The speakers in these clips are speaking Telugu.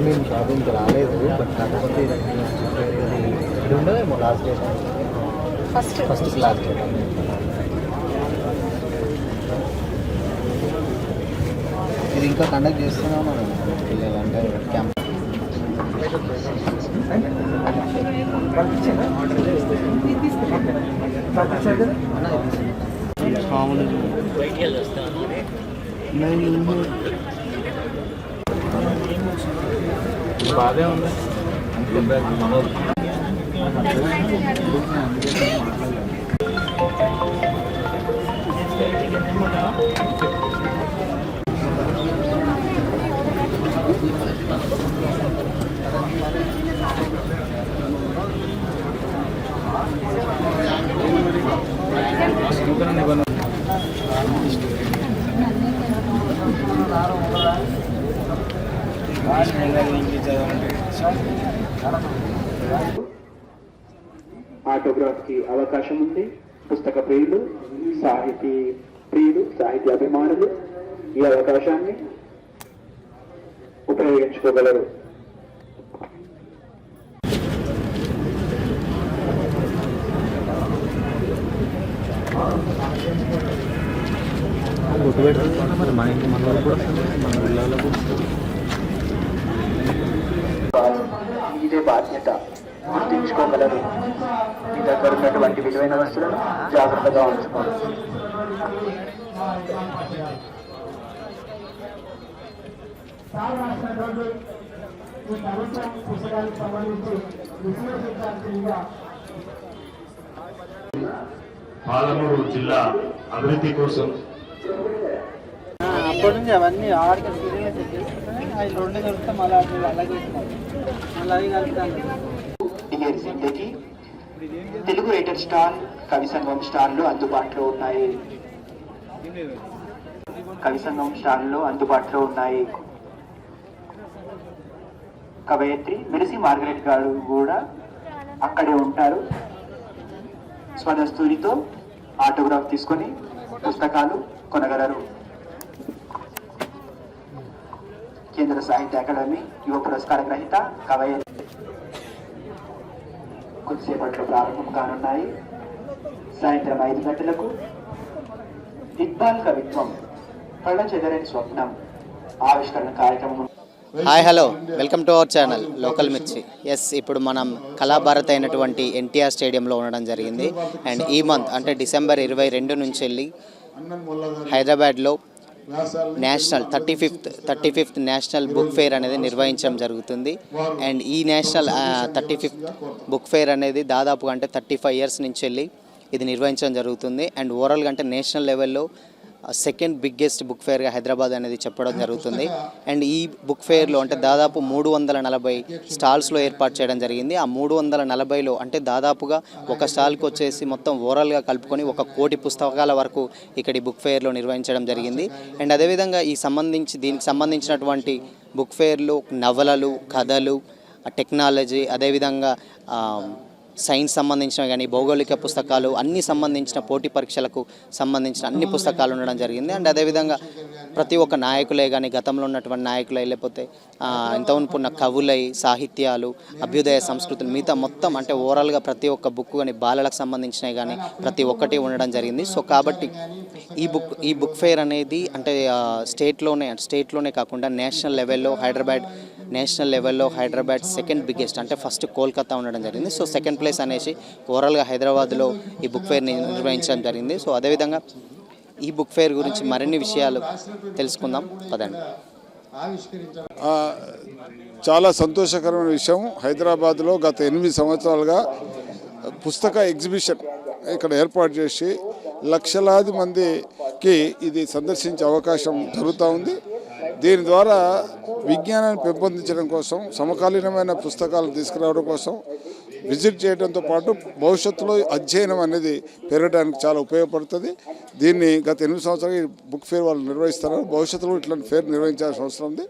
మేము షాపింగ్కి రాలేదు, బట్ కాకపోతే ఇది ఉండదేమో last date, first last date. ఇది ఇంకా కండక్ట్ చేస్తున్నాం మనం పిల్లలంటే క్యాంప్. బాగా ఉంది. ఆటోగ్రాఫ్ కి అవకాశం ఉంది. పుస్తక ప్రియులు, సాహిత్య అభిమానులు ఈ అవకాశాన్ని ఉపయోగించుకోగలరు. గుర్తు పెట్టుకుంటున్నా మరి మన ఇంటి మన వాళ్ళు కూడా మన పిల్లలు కూడా ఇదే బాధ్యత గుర్తించుకోగలరు. మీ దగ్గర ఉన్నటువంటి విలువైన వస్తువులను జాగ్రత్తగా ఉంచుకోండి. పాలమూరు జిల్లా అభివృద్ధి కోసం అప్పటి నుంచి అవన్నీ ఆడికి సీరియల్గా సెట్ చేసుకుంటే అవి రెండు కలిపితే మళ్ళీ అలాగే మళ్ళీ అవి కలుపుతాను. తెలుగు రైటర్ స్టార్, కవి సంఘం స్టార్లు అందుబాటులో ఉన్నాయి. కవయిత్రి మెరిసి మార్గరెట్ గారు కూడా అక్కడే ఉంటారు. స్వదస్తూరితో ఆటోగ్రాఫ్ తీసుకొని పుస్తకాలు కొనగలరు. కేంద్ర సాహిత్య అకాడమీ యువ పురస్కార గ్రహీత కవయిత్రి కొద్దిసేపట్లో ప్రారంభం కానున్నాయి. సాయంత్రం 5 గంటలకు ఇక్బాల్ కవిత్వం కళ్ళ చెదరని స్వప్నం ఆవిష్కరణ కార్యక్రమం. Hi hello, welcome to our channel local మిర్చి. ఎస్, ఇప్పుడు మనం కళాభారత్ అయినటువంటి ఎన్టీఆర్ స్టేడియంలో ఉండడం జరిగింది. అండ్ ఈ మంత్ అంటే డిసెంబర్ 22 నుంచి వెళ్ళి హైదరాబాద్లో national 35th national book fair అనేది నిర్వహించడం జరుగుతుంది. అండ్ ఈ నేషనల్ 35th బుక్ ఫెయిర్ అనేది దాదాపుగా అంటే 35 ఇయర్స్ నుంచి వెళ్ళి ఇది నిర్వహించడం జరుగుతుంది. అండ్ ఓవరాల్గా అంటే నేషనల్ లెవెల్లో సెకండ్ బిగ్గెస్ట్ బుక్ ఫెయిర్గా హైదరాబాద్ అనేది చెప్పడం జరుగుతుంది. అండ్ ఈ బుక్ ఫెయిర్లో అంటే దాదాపు 340 స్టాల్స్లో ఏర్పాటు చేయడం జరిగింది. ఆ 340లో అంటే దాదాపుగా ఒక స్టాల్కి వచ్చేసి మొత్తం ఓవరాల్గా కలుపుకొని 1 కోటి పుస్తకాల వరకు ఇక్కడ ఈ బుక్ ఫెయిర్లో నిర్వహించడం జరిగింది. అండ్ అదేవిధంగా దీనికి సంబంధించినటువంటి బుక్ ఫెయిర్లో నవలలు, కథలు, టెక్నాలజీ, అదేవిధంగా సైన్స్ సంబంధించినవి కానీ భౌగోళిక పుస్తకాలు అన్నీ సంబంధించిన పోటీ పరీక్షలకు సంబంధించిన అన్ని పుస్తకాలు ఉండడం జరిగింది. అండ్ అదేవిధంగా ప్రతి ఒక్క నాయకులే కానీ గతంలో ఉన్నటువంటి నాయకులై లేకపోతే ఇంతకుముందు ఉన్న కవులై, సాహిత్యాలు, అభ్యుదయ సంస్కృతులు మిగతా మొత్తం అంటే ఓవరాల్గా ప్రతి ఒక్క బుక్ కానీ బాలలకు సంబంధించినవి కానీ ప్రతి ఒక్కటి ఉండడం జరిగింది. సో కాబట్టి ఈ బుక్ ఫెయిర్ అనేది అంటే స్టేట్లోనే కాకుండా నేషనల్ లెవెల్లో హైదరాబాద్ సెకండ్ బిగ్గెస్ట్ అంటే ఫస్ట్ కోల్కతా ఉండడం జరిగింది. సో సెకండ్ ప్లేస్ అనేసి ఓవరాల్గా హైదరాబాద్లో ఈ బుక్ ఫెయిర్ని నిర్వహించడం జరిగింది. సో అదేవిధంగా ఈ బుక్ ఫెయిర్ గురించి మరిన్ని విషయాలు తెలుసుకుందాం పదండి. చాలా సంతోషకరమైన విషయం. హైదరాబాద్లో గత 8 సంవత్సరాలుగా పుస్తక ఎగ్జిబిషన్ ఇక్కడ ఏర్పాటు చేసి లక్షలాది మందికి ఇది సందర్శించే అవకాశం జరుగుతూ ఉంది. దీని ద్వారా విజ్ఞానాన్ని పెంపొందించడం కోసం, సమకాలీనమైన పుస్తకాలు తీసుకురావడం కోసం విజిట్ చేయడంతో పాటు భవిష్యత్తులో అధ్యయనం అనేది పెరగడానికి చాలా ఉపయోగపడుతుంది. దీన్ని గత 8 సంవత్సరాలు ఈ బుక్ ఫేర్ వాళ్ళు నిర్వహిస్తున్నారు. భవిష్యత్తులో ఇట్లాంటి ఫేర్ నిర్వహించాల్సిన అవసరం ఉంది.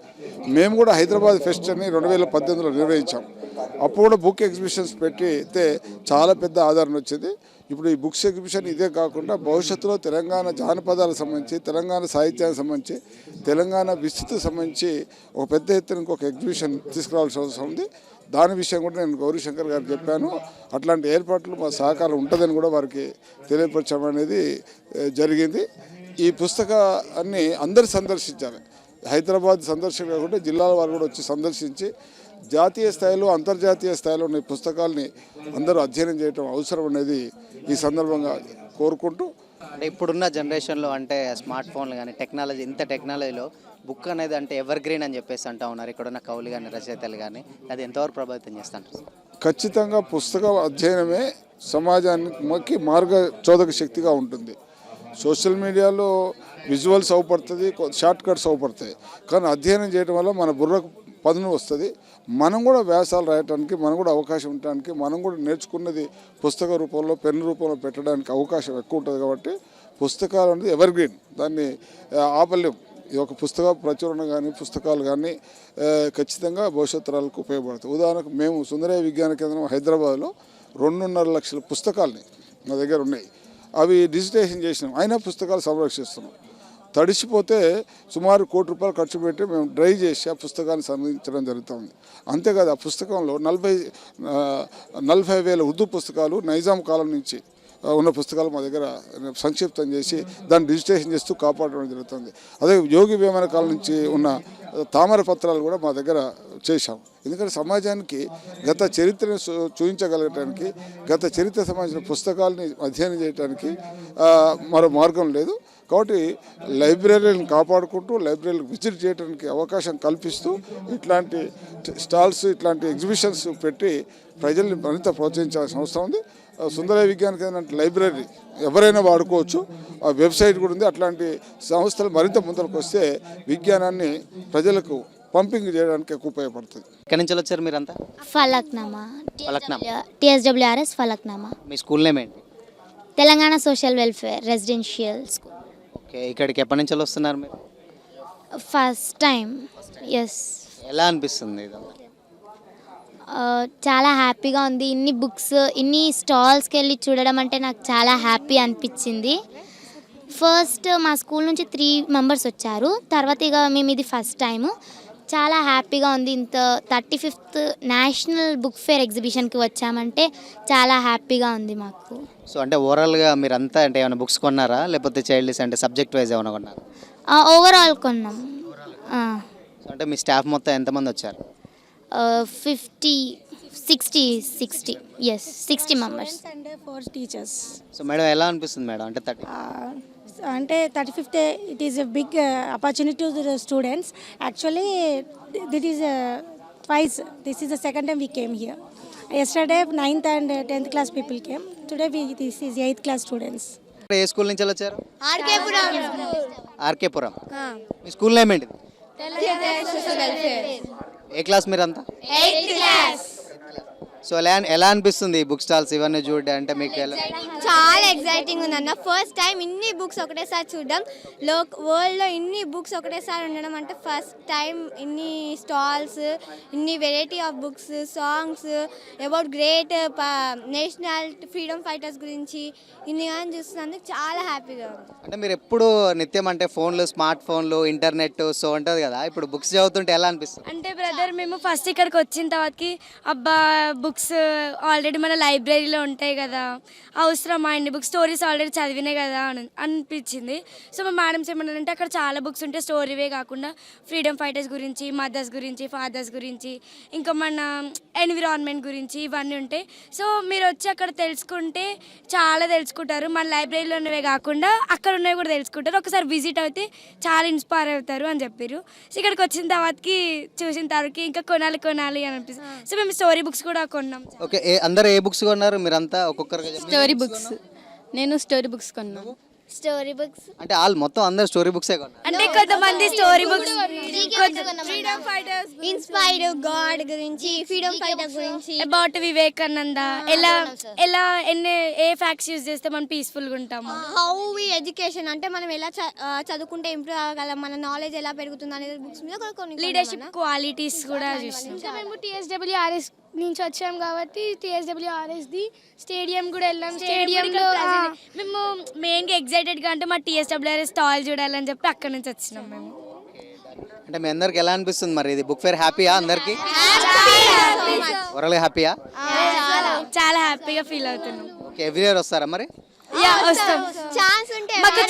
మేము కూడా హైదరాబాద్ ఫెస్ట్ అని 2018లో నిర్వహించాం. అప్పుడు కూడా బుక్ ఎగ్జిబిషన్స్ పెట్టితే చాలా పెద్ద ఆదరణ వచ్చింది. ఇప్పుడు ఈ బుక్స్ ఎగ్జిబిషన్ ఇదే కాకుండా భవిష్యత్తులో తెలంగాణ జానపదాలకు సంబంధించి, తెలంగాణ సాహిత్యానికి సంబంధించి, తెలంగాణ విస్తృతికి సంబంధించి ఒక పెద్ద ఎత్తున ఇంకొక ఎగ్జిబిషన్ తీసుకురావాల్సిన అవసరం ఉంది. దాని విషయం కూడా నేను గౌరీశంకర్ గారికి చెప్పాను. అట్లాంటి ఏర్పాట్లు మా సహకారం ఉంటుందని కూడా వారికి తెలియపరచమనేది జరిగింది. ఈ పుస్తకాన్ని అందరు సందర్శించాలి. హైదరాబాద్ సందర్శన కాకుండా జిల్లాల వారు కూడా వచ్చి సందర్శించి జాతీయ స్థాయిలో, అంతర్జాతీయ స్థాయిలో ఉన్న పుస్తకాలని అందరూ అధ్యయనం చేయడం అవసరం అనేది ఈ సందర్భంగా కోరుకుంటూ, అంటే ఇప్పుడున్న జనరేషన్లో అంటే స్మార్ట్ ఫోన్లు కానీ టెక్నాలజీ, ఇంత టెక్నాలజీలో బుక్ అనేది అంటే ఎవర్ గ్రీన్ అని చెప్పేసి అంటూ ఉన్నారు ఇక్కడున్న కవులు కానీ రచయితలు కానీ. అది ఎంతవరకు ప్రభావితం చేస్తుంటారు? ఖచ్చితంగా పుస్తక అధ్యయనమే సమాజానికి మార్గచోదక శక్తిగా ఉంటుంది. సోషల్ మీడియాలో విజువల్స్ అవపడుతుంది, షార్ట్ కట్స్ అవపడతాయి. కానీ అధ్యయనం చేయడం వల్ల మన బుర్రకు పదును వస్తుంది. మనం కూడా వ్యాసాలు రాయడానికి, మనం కూడా అవకాశం ఉండడానికి, మనం కూడా నేర్చుకున్నది పుస్తక రూపంలో, పెన్ రూపంలో పెట్టడానికి అవకాశం ఎక్కువ ఉంటుంది. కాబట్టి పుస్తకాలు అనేది ఎవర్ గ్రీన్, దాన్ని ఆపలేం. ఈ ఒక పుస్తక ప్రచురణ కానీ, పుస్తకాలు కానీ ఖచ్చితంగా భవిష్యత్ తరాలకు ఉపయోగపడుతుంది. ఉదాహరణకు మేము సుందరయ్య విజ్ఞాన కేంద్రం హైదరాబాద్లో 2.5 లక్షల పుస్తకాలని మా దగ్గర ఉన్నాయి. అవి డిజిటైజేషన్ చేసినాం. అయినా పుస్తకాలు సంరక్షిస్తున్నాం. తడిసిపోతే సుమారు ₹1 కోటి ఖర్చు పెట్టి మేము డ్రై చేసి ఆ పుస్తకాన్ని సంరక్షించడం జరుగుతుంది. అంతేకాదు, ఆ పుస్తకంలో 40,000 ఉర్దూ పుస్తకాలు నైజాం కాలం నుంచి ఉన్న పుస్తకాలు మా దగ్గర సంక్షిప్తం చేసి దాన్ని డిజిటేషన్ చేస్తూ కాపాడడం జరుగుతుంది. అదే యోగి వేమన కాలం నుంచి ఉన్న తామర పత్రాలు కూడా మా దగ్గర చేశాం. ఎందుకంటే సమాజానికి గత చరిత్రను చూపించగలగటానికి, గత చరిత్ర సంబంధించిన పుస్తకాలని అధ్యయనం చేయడానికి మరో మార్గం లేదు. కాబట్టి లైబ్రరీలను కాపాడుకుంటూ, లైబ్రరీలకు విజిట్ చేయడానికి అవకాశం కల్పిస్తూ ఇట్లాంటి స్టాల్స్, ఇట్లాంటి ఎగ్జిబిషన్స్ పెట్టి ప్రజల్ని మరింత ప్రోత్సహించాల్సిన అవసరం ఉంది. సుందరయ్య విజ్ఞాన కేంద్రం లైబ్రరీ ఎవరైనా వాడుకోవచ్చు. ఆ వెబ్సైట్ కూడా ఉంది. అట్లాంటి సంస్థలు మరింత ముందరకు వస్తే విజ్ఞానాన్ని ప్రజలకు పంపింగ్ చేయడానికి ఎక్కువ ఉపయోగపడుతుంది. ఎక్కడి నుంచి వచ్చారు మీరంతా? ఫలక్నామా, ఫలక్నామా. TSWRS ఫలక్నామా. మీ స్కూల్ నేమ్ ఏంటి? Telangana social welfare residential school. Okay, ఇక్కడికి ఎప్పటి నుంచి వస్తున్నారు మీరు? First time. ఎస్. ఎలా అనిపిస్తుంది ఇదంతా? చాలా హ్యాపీగా ఉంది. ఇన్ని బుక్స్, ఇన్ని స్టాల్స్కి వెళ్ళి చూడడం అంటే నాకు చాలా హ్యాపీ అనిపించింది. ఫస్ట్ మా స్కూల్ నుంచి 3 మెంబర్స్ వచ్చారు. తర్వాత ఇక మేము ఇది ఫస్ట్ టైము. చాలా హ్యాపీగా ఉంది. ఇంత 35th నేషనల్ బుక్ ఫేర్ ఎగ్జిబిషన్కి వచ్చామంటే చాలా హ్యాపీగా ఉంది మాకు. సో అంటే ఓవరాల్గా మీరంతా అంటే ఏమైనా బుక్స్ కొన్నారా, లేకపోతే చైల్డ్స్ అంటే సబ్జెక్ట్ వైజ్ ఏమైనా కొన్నారా? ఓవరాల్ కొన్నాం. సో అంటే మీ స్టాఫ్ మొత్తం ఎంతమంది వచ్చారు? 60 members. and 4 teachers. So madam ఎలా అనిపిస్తుంది మేడం? అంటే 30 అంటే 35th it is a big opportunity to the students. Actually this is twice. This is the second time we came here. Yesterday 9th and 10th class people came. Today this is 8th class students. A school నుంచి వచ్చారు? ఆర్కేపురం. మీ స్కూల్ నేమ్ ఏంటిది? ఏ క్లాస్ మీరంతా? 8th class. సో ఎలా అనిపిస్తుంది ఈ బుక్ స్టాల్స్ ఇవన్నీ చూడండి? అంటే మీకు చాలా ఎగ్జైటింగ్ ఉందన్న. ఫస్ట్ టైం ఇన్ని బుక్స్ ఒకటేసారి చూడడం, వరల్డ్లో ఇన్ని బుక్స్ ఒకటేసారి ఉండడం అంటే ఫస్ట్ టైం. ఇన్ని స్టాల్స్, ఇన్ని variety of books, songs about great national freedom fighters గురించి ఇన్ని కానీ చూస్తున్నందుకు చాలా హ్యాపీగా ఉంది. అంటే మీరు ఎప్పుడు నిత్యం అంటే ఫోన్లు, స్మార్ట్ ఫోన్లు, ఇంటర్నెట్ సో ఉంటుంది కదా, ఇప్పుడు బుక్స్ చదువుతుంటే ఎలా అనిపిస్తుంది? అంటే బ్రదర్, మేము ఫస్ట్ ఇక్కడికి వచ్చిన తర్వాతకి అబ్బా బుక్స్ ఆల్రెడీ మన లైబ్రరీలో ఉంటాయి కదా, అవసరమా అండి బుక్స్, స్టోరీస్ ఆల్రెడీ చదివినాయి కదా అనిపించింది. సో మా మేడమ్స్ ఏమన్నారంటే అక్కడ చాలా బుక్స్ ఉంటాయి, స్టోరీవే కాకుండా ఫ్రీడమ్ ఫైటర్స్ గురించి, మదర్స్ గురించి, ఫాదర్స్ గురించి, ఇంకా మన ఎన్విరాన్మెంట్ గురించి ఇవన్నీ ఉంటాయి. సో మీరు వచ్చి అక్కడ తెలుసుకుంటే చాలా తెలుసుకుంటారు. మన లైబ్రరీలో ఉన్నవే కాకుండా అక్కడ ఉన్నవి కూడా తెలుసుకుంటారు. ఒకసారి విజిట్ అయితే చాలా ఇన్స్పైర్ అవుతారు అని చెప్పారు. సో ఇక్కడికి వచ్చిన తర్వాతకి చూసిన తర్వాతకి ఇంకా కొనాలి అని అనిపిస్తుంది. సో మేము స్టోరీ బుక్స్ కూడా కొన్నాం. ఓకే, అందరూ ఏ బుక్స్ కొన్నారు మీరంతా? ఒక్కొక్కరుగా స్టోరీ బుక్స్. నేను స్టోరీ బుక్స్ కొన్నాను. స్టోరీ బుక్స్ అంటే మొత్తం అందరు స్టోరీ బుక్సే కొన్నారు. అంటే కొంతమంది story books freedom fighters inspired God గురించి ఫ్రీడమ్ ఫైటర్ గురించి అబౌట్ వివేకానంద, ఎలా ఏ ఫ్యాక్ట్స్ యూజ్ చేస్తే మనం పీస్ఫుల్గా ఉంటాము, హౌ వి ఎడ్యుకేషన్ అంటే మనం ఎలా చదువుకుంటే ఇంప్రూవ్ అవ్వగలం, మన నాలెడ్జ్ ఎలా పెరుగుతుంది అనేది బుక్స్ మీద కూడా కొన్ని లీడర్షిప్ క్వాలిటీస్ కూడా చూస్తాం. మేము TSWRS నుంచి వచ్చాం కాబట్టి TSWRSది స్టేడియం కూడా వెళ్ళాం. స్టేడియంలో మేము మెయిన్గా ఎగ్జైటెడ్గా అంటే మా TSWRS స్టాల్ చూడాలని చెప్పి అక్కడ నుంచి వచ్చినాం మేము. అంటే మీ అందరికి ఎలా అనిపిస్తుంది మరి ఇది బుక్ ఫేర్? హ్యాపీయా అందరికి? ఓవరాల్గా హ్యాపీయా? చాలా హ్యాపీగా ఫీల్ అవుతున్నాం. ఓకే, ఎవ్రీ ఇయర్ వస్తారా మరి? వస్తాం. ఛాన్స్ ఉంటే మాకు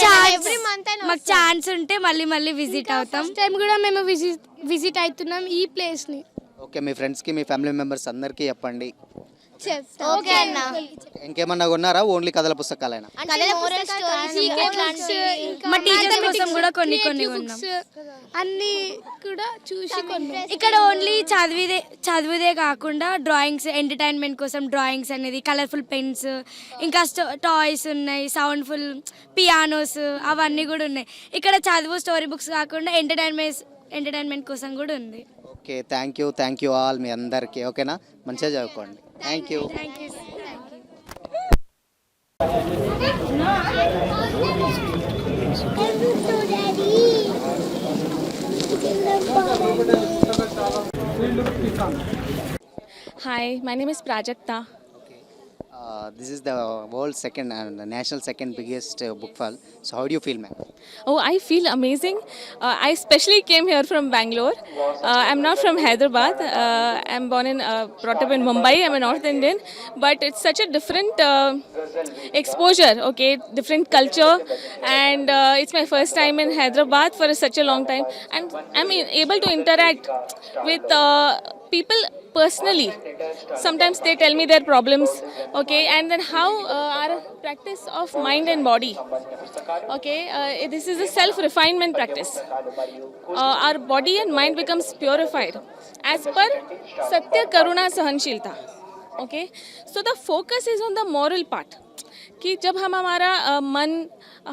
ఛాన్స్ ఉంటే మళ్ళీ విజిట్ అవుతాం. టైం కూడా మేము విజిట్ అవుతున్నాం ఈ ప్లేస్ని. ఓకే, మీ ఫ్రెండ్స్కి మీ ఫ్యామిలీ మెంబర్స్ అందరికీ చెప్పండి. ఓకే అన్న. ఇంకేమన్నా కొన్నారా? ఓన్లీ కథల పుస్తకాలైనా? మా టీచర్స్ కోసం కూడా కొన్ని కొన్నాం. అన్ని కూడా చూసి కొన్నాం. ఇక్కడ ఓన్లీ చదివిదే కాకుండా డ్రాయింగ్స్, ఎంటర్టైన్మెంట్ కోసం డ్రాయింగ్స్ అనేది, కలర్ఫుల్ పెన్స్, ఇంకా టాయ్స్ ఉన్నాయి, సౌండ్ఫుల్ పియానోస్ అవన్నీ కూడా ఉన్నాయి. ఇక్కడ చదువు స్టోరీ బుక్స్ కాకుండా ఎంటర్టైన్మెంట్ కోసం కూడా ఉంది. ఓకే, థ్యాంక్ యూ ఆల్ మీ అందరికీ. ఓకేనా, మంచిగా చదువుకోండి. Thank you. Hi, my name is Prajakta. This is the world's second and national second biggest book fair. So how do you feel, ma'am? Oh, I feel amazing. I especially came here from Bangalore. I'm not from Hyderabad. I'm brought up in Mumbai. I'm a North Indian. But it's such a different exposure, okay, different culture. And it's my first time in Hyderabad for such a long time. And I'm able to interact with people personally. Sometimes they tell me their problems, okay, and then how our practice of mind and body, okay, this is a self-refinement practice. Our body and mind becomes purified as per Satya, Karuna, Sahanshilta, okay. So the focus is on the moral part. कि जब हम हमारा मन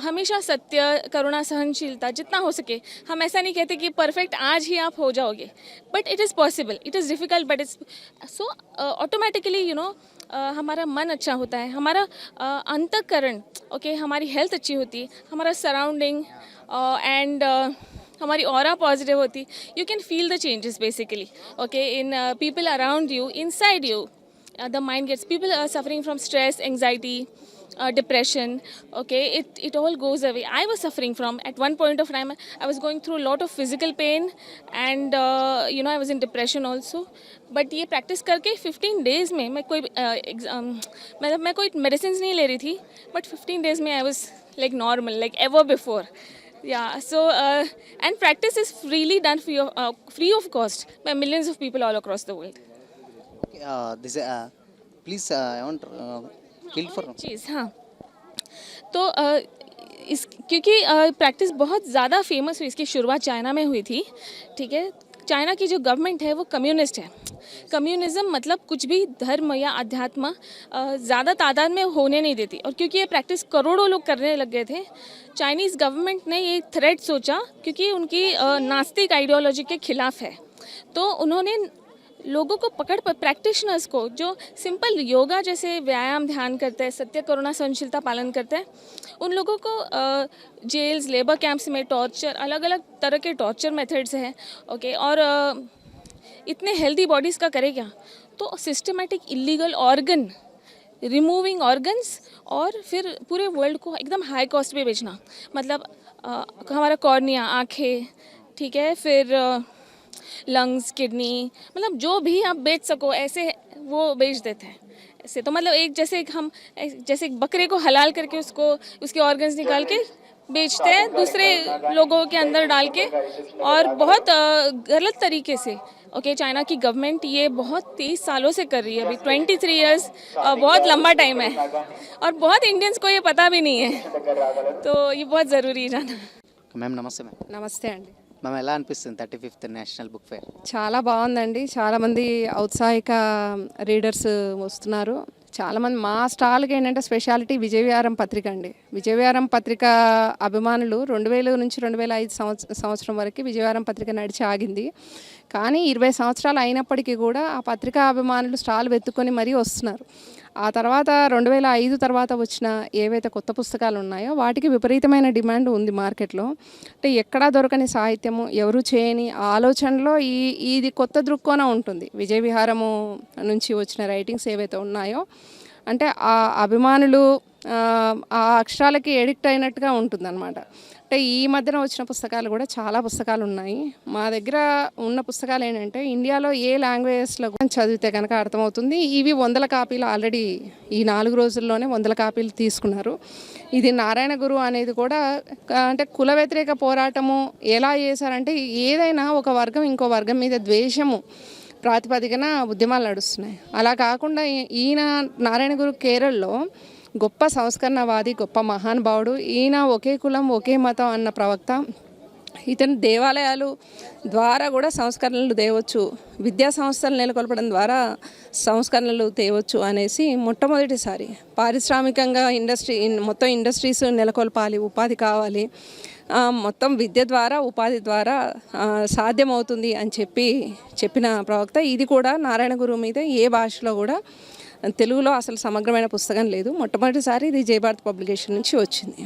हमेशा सत्य, करुणा, सहनशीलता जितना हो सके, हम ऐसा नहीं कहते कि परफेक्ट आज ही आप हो जाओगे, but it is possible. It is difficult but it's so automatically हमारा मन अच्छा होता है, हमारा अंतःकरण, ओके, हमारी हेल्थ अच्छी होती है, हमारा सराउंडिंग एंड हमारी ऑरा पॉजिटिव होती. You can feel the changes basically, okay, in people around you, inside you. The mind gets, people are suffering from stress, anxiety, depression, okay, it all goes away. I was suffering from, at one point of time I was going through a lot of physical pain and I was in depression also. But ये practice करके 15 days में मैं कोई medicines नहीं ले रही थी, but 15 days में I was like normal, like ever before. Yeah, so and practice is freely done free of cost by millions of people all across the world. This please I want kill for चीज़, हाँ, तो क्योंकि प्रैक्टिस बहुत ज़्यादा फेमस हुई, इसकी शुरुआत चाइना में हुई थी, ठीक है. चाइना की जो गवर्नमेंट है वो कम्युनिस्ट है. कम्युनिज़्म मतलब कुछ भी धर्म या अध्यात्म ज़्यादा तादाद में होने नहीं देती. और क्योंकि ये प्रैक्टिस करोड़ों लोग करने लग गए थे, चाइनीज़ गवर्नमेंट ने ये थ्रेट सोचा, क्योंकि उनकी नास्तिक आइडियोलॉजी के खिलाफ है. तो उन्होंने लोगों को पकड़ प्रैक्टिशनर्स को जो सिंपल योगा जैसे व्यायाम ध्यान करते हैं, सत्य, करुणा, सहनशीलता पालन करते हैं, उन लोगों को जेल्स, लेबर कैंप्स में टॉर्चर, अलग अलग तरह के टॉर्चर मेथड्स हैं, ओके. और इतने हेल्दी बॉडीज़ का करे क्या? तो systematic illegal organ removing organs और फिर पूरे वर्ल्ड को एकदम हाई कॉस्ट पे बेचना. मतलब हमारा कॉर्निया, आँखें, ठीक है, फिर लंग्स, किडनी, मतलब जो भी आप बेच सको ऐसे वो बेच देते हैं ऐसे. तो मतलब जैसे एक बकरे को हलाल करके उसके ऑर्गन्स निकाल के बेचते हैं दूसरे लोगों के अंदर डाल के, और बहुत गलत तरीके से, ओके. चाइना की गवर्नमेंट ये बहुत 23 सालों से कर रही है. अभी 23 इयर्स बहुत लंबा टाइम है, और बहुत इंडियंस को ये पता भी नहीं है, तो ये बहुत ज़रूरी है जाना. मैम नमस्ते. मैम నమస్తే అండి. మ్యామ్ ఎలా అనిపిస్తుంది 35th నేషనల్ బుక్ ఫేర్? చాలా బాగుందండి. చాలామంది ఔత్సాహిక రీడర్స్ వస్తున్నారు. చాలామంది మా స్టాల్కి ఏంటంటే స్పెషాలిటీ విజయవిహారం పత్రిక అండి. విజయవిహారం పత్రిక అభిమానులు 2000 నుంచి 2005 సంవత్సరం వరకు విజయవిహారం పత్రిక నడిచి ఆగింది. కానీ 20 సంవత్సరాలు అయినప్పటికీ కూడా ఆ పత్రికా అభిమానులు స్టాల్ వెతుక్కొని మరీ వస్తున్నారు. ఆ తర్వాత 2005 తర్వాత వచ్చిన ఏవైతే కొత్త పుస్తకాలు ఉన్నాయో వాటికి విపరీతమైన డిమాండ్ ఉంది మార్కెట్లో. అంటే ఎక్కడా దొరకని సాహిత్యము, ఎవరు చేయని ఆలోచనలో ఇది కొత్త దృక్కోణం ఉంటుంది. విజయవిహారము నుంచి వచ్చిన రైటింగ్స్ ఏవైతే ఉన్నాయో అంటే ఆ అభిమానులు ఆ అక్షరాలకి ఎడిక్ట్ అయినట్టుగా ఉంటుందన్నమాట. అంటే ఈ మధ్యన వచ్చిన పుస్తకాలు కూడా చాలా పుస్తకాలు ఉన్నాయి. మా దగ్గర ఉన్న పుస్తకాలు ఏంటంటే ఇండియాలో ఏ లాంగ్వేజెస్లో కూడా చదివితే కనుక అర్థమవుతుంది. ఇవి 100 కాపీలు ఆల్రెడీ ఈ 4 రోజుల్లోనే 100 కాపీలు తీసుకున్నారు. ఇది నారాయణ గురు అనేది కూడా అంటే కుల వ్యతిరేక పోరాటము ఎలా చేశారంటే ఏదైనా ఒక వర్గం ఇంకో వర్గం మీద ద్వేషము ప్రాతిపదికన ఉద్యమాలు నడుస్తున్నాయి. అలా కాకుండా ఈయన నారాయణ గురు కేరళలో గొప్ప సంస్కరణవాది, గొప్ప మహానుభావుడు. ఈయన ఒకే కులం ఒకే మతం అన్న ప్రవక్త. ఇతను దేవాలయాలు ద్వారా కూడా సంస్కరణలు తేవచ్చు, విద్యా సంస్థలు నెలకొల్పడం ద్వారా సంస్కరణలు తేవచ్చు అనేసి మొట్టమొదటిసారి పారిశ్రామికంగా మొత్తం ఇండస్ట్రీస్ నెలకొల్పాలి, ఉపాధి కావాలి, మొత్తం విద్య ద్వారా ఉపాధి ద్వారా సాధ్యమవుతుంది అని చెప్పిన ప్రవక్త. ఇది కూడా నారాయణ గురువు మీద ఏ భాషలో కూడా తెలుగులో అసలు సమగ్రమైన పుస్తకం లేదు. మొట్టమొదటిసారి ఇది జయభారత్ పబ్లికేషన్ నుంచి వచ్చింది.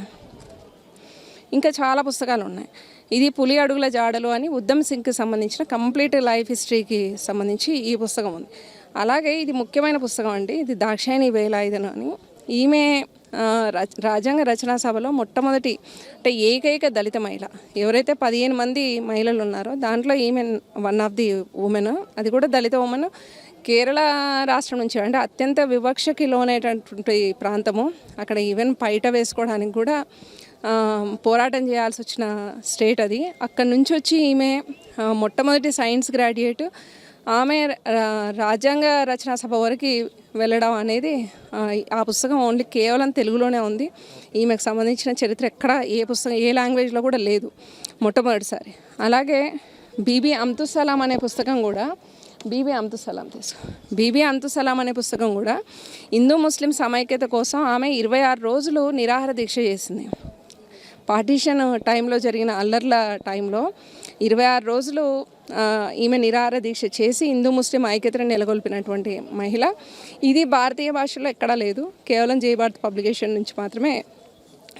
ఇంకా చాలా పుస్తకాలు ఉన్నాయి. ఇది పులి అడుగుల జాడలు అని ఉద్దమ్ సింగ్కి సంబంధించిన కంప్లీట్ లైఫ్ హిస్టరీకి సంబంధించి ఈ పుస్తకం ఉంది. అలాగే ఇది ముఖ్యమైన పుస్తకం అండి. ఇది దాక్షాయణి వేలాయుధన్ అని. ఈమె రాజ్యాంగ రచనా సభలో మొట్టమొదటి అంటే ఏకైక దళిత మహిళ. ఎవరైతే 15 మంది మహిళలు ఉన్నారో దాంట్లో ఈమె వన్ ఆఫ్ ది ఉమెన్. అది కూడా దళిత ఉమెన్. కేరళ రాష్ట్రం నుంచి అంటే అత్యంత వివక్షకి లోనేటటువంటి ప్రాంతము. అక్కడ ఈవెన్ పైట వేసుకోవడానికి కూడా పోరాటం చేయాల్సి వచ్చిన స్టేట్ అది. అక్కడి నుంచి వచ్చి ఈమె మొట్టమొదటి సైన్స్ గ్రాడ్యుయేట్. ఆమె రాజ్యాంగ రచనా సభ వరకు వెళ్ళడం అనేది ఆ పుస్తకం ఓన్లీ కేవలం తెలుగులోనే ఉంది. ఈమెకు సంబంధించిన చరిత్ర ఎక్కడ ఏ లాంగ్వేజ్లో కూడా లేదు, మొట్టమొదటిసారి. అలాగే బీబీ అమ్తుస్సలాం అనే పుస్తకం కూడా బీబీ అమ్తుస్సలాం అనే పుస్తకం కూడా హిందూ ముస్లిం సమైక్యత కోసం ఆమె 26 రోజులు నిరాహార దీక్ష చేసింది. పార్టీషన్ టైంలో జరిగిన అల్లర్ల టైంలో 26 రోజులు ఈమె నిరాహార దీక్ష చేసి హిందూ ముస్లిం ఐక్యతను నెలకొల్పినటువంటి మహిళ. ఇది భారతీయ భాషలో ఎక్కడా లేదు, కేవలం జయభారత్ పబ్లికేషన్ నుంచి మాత్రమే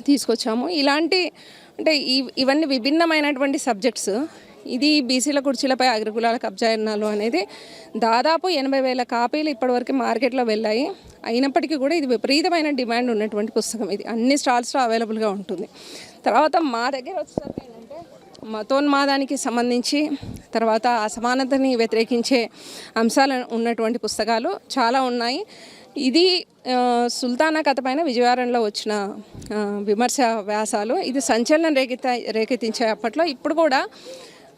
తీసుకొచ్చాము. ఇలాంటి అంటే ఇవన్నీ విభిన్నమైనటువంటి సబ్జెక్ట్స్. ఇది బీసీల కుర్చీలపై అగ్రకులాల కబ్జాయన్నాలు అనేది దాదాపు 80,000 కాపీలు ఇప్పటివరకు మార్కెట్లో వెళ్ళాయి. అయినప్పటికీ కూడా ఇది విపరీతమైన డిమాండ్ ఉన్నటువంటి పుస్తకం. ఇది అన్ని స్టాల్స్లో అవైలబుల్గా ఉంటుంది. తర్వాత మా దగ్గర వచ్చేసరికి ఏంటంటే మతోన్మాదానికి సంబంధించి తర్వాత అసమానతని వ్యతిరేకించే అంశాలు ఉన్నటువంటి పుస్తకాలు చాలా ఉన్నాయి. ఇది సుల్తానా కథ పైన విజయవాడలో వచ్చిన విమర్శ వ్యాసాలు. ఇది సంచలనం రేకెత్తించే అప్పట్లో. ఇప్పుడు కూడా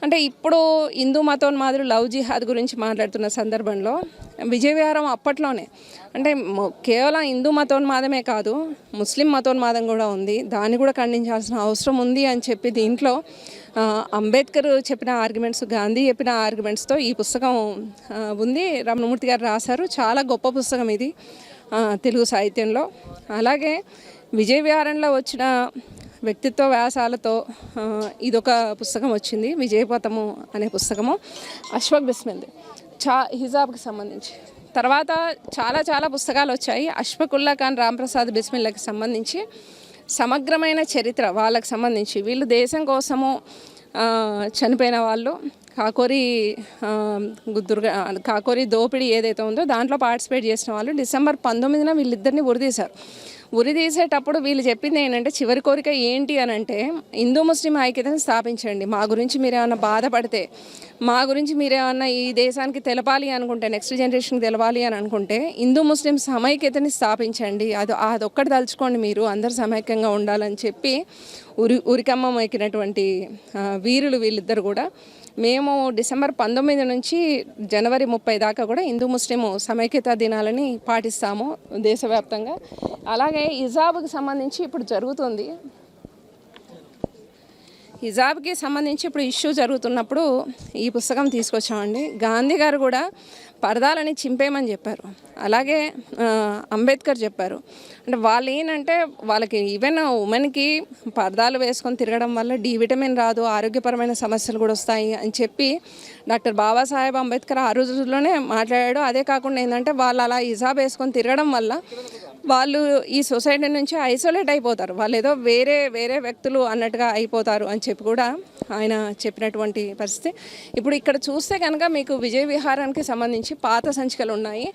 అంటే ఇప్పుడు హిందూ మతోన్మాదులు లవ్ జిహాద్ గురించి మాట్లాడుతున్న సందర్భంలో విజయవిహారం అప్పట్లోనే అంటే కేవలం హిందూ మతోన్మాదమే కాదు, ముస్లిం మతోన్మాదం కూడా ఉంది, దాన్ని కూడా ఖండించాల్సిన అవసరం ఉంది అని చెప్పి దీంట్లో అంబేద్కర్ చెప్పిన ఆర్గ్యుమెంట్స్, గాంధీ చెప్పిన ఆర్గ్యుమెంట్స్తో ఈ పుస్తకం ఉంది. రమణమూర్తి గారు రాశారు. చాలా గొప్ప పుస్తకం ఇది తెలుగు సాహిత్యంలో. అలాగే విజయవిహారంలో వచ్చిన వ్యక్తిత్వ వ్యాసాలతో ఇదొక పుస్తకం వచ్చింది, విజయపథము అనే పుస్తకము. అష్ఫాక్ బిస్మిల్ హిజాబ్కి సంబంధించి. తర్వాత చాలా పుస్తకాలు వచ్చాయి. అష్ఫాకుల్లా ఖాన్ రాంప్రసాద్ బిస్మిల్లాకి సంబంధించి సమగ్రమైన చరిత్ర వాళ్ళకి సంబంధించి. వీళ్ళు దేశం కోసము చనిపోయిన వాళ్ళు. కాకోరి దోపిడీ ఏదైతే ఉందో దాంట్లో పార్టిసిపేట్ చేసిన వాళ్ళు. డిసెంబర్ 19న వీళ్ళిద్దరిని ఉరిదీశారు. ఉరిదీసేటప్పుడు వీళ్ళు చెప్పింది ఏంటంటే చివరి కోరిక ఏంటి అని అంటే హిందూ ముస్లిం ఐక్యతను స్థాపించండి. మా గురించి మీరేమన్నా బాధపడితే, మా గురించి మీరేమన్నా ఈ దేశానికి తెలపాలి అనుకుంటే, నెక్స్ట్ జనరేషన్కి తెలపాలి అని అనుకుంటే హిందూ ముస్లిం సమైక్యతని స్థాపించండి. అదొక్కటి తలుచుకోండి, మీరు అందరు సమైక్యంగా ఉండాలని చెప్పి ఉరికమ్మం ఎక్కినటువంటి వీరులు వీళ్ళిద్దరు కూడా. మేము డిసెంబర్ 19 నుంచి జనవరి 30 దాకా కూడా హిందూ ముస్లిం సమైక్యతా దినాలని పాటిస్తాము దేశవ్యాప్తంగా. అలాగే హిజాబ్కి సంబంధించి ఇప్పుడు జరుగుతుంది. హిజాబ్కి సంబంధించి ఇప్పుడు ఇష్యూ జరుగుతున్నప్పుడు ఈ పుస్తకం తీసుకొచ్చామండి. గాంధీ గారు కూడా పరదాలని చింపేయమని చెప్పారు. అలాగే అంబేద్కర్ చెప్పారు. అంటే వాళ్ళు ఏంటంటే వాళ్ళకి ఈవెన్ ఉమెన్కి పరదాలు వేసుకొని తిరగడం వల్ల డి విటమిన్ రాదు, ఆరోగ్యపరమైన సమస్యలు కూడా వస్తాయి అని చెప్పి డాక్టర్ బాబాసాహెబ్ అంబేద్కర్ ఆ రోజుల్లోనే మాట్లాడాడు. అదే కాకుండా ఏంటంటే వాళ్ళు అలా హిజాబ్ వేసుకొని తిరగడం వల్ల వాళ్ళు ఈ సొసైటీ నుంచి ఐసోలేట్ అయిపోతారు, వాళ్ళు ఏదో వేరే వేరే వ్యక్తులు అన్నట్టుగా అయిపోతారు అని చెప్పి కూడా ఆయన చెప్పినటువంటి పరిస్థితి. ఇప్పుడు ఇక్కడ చూస్తే కనుక మీకు విజయ విహారానికి సంబంధించి పాత సంచికలు ఉన్నాయి.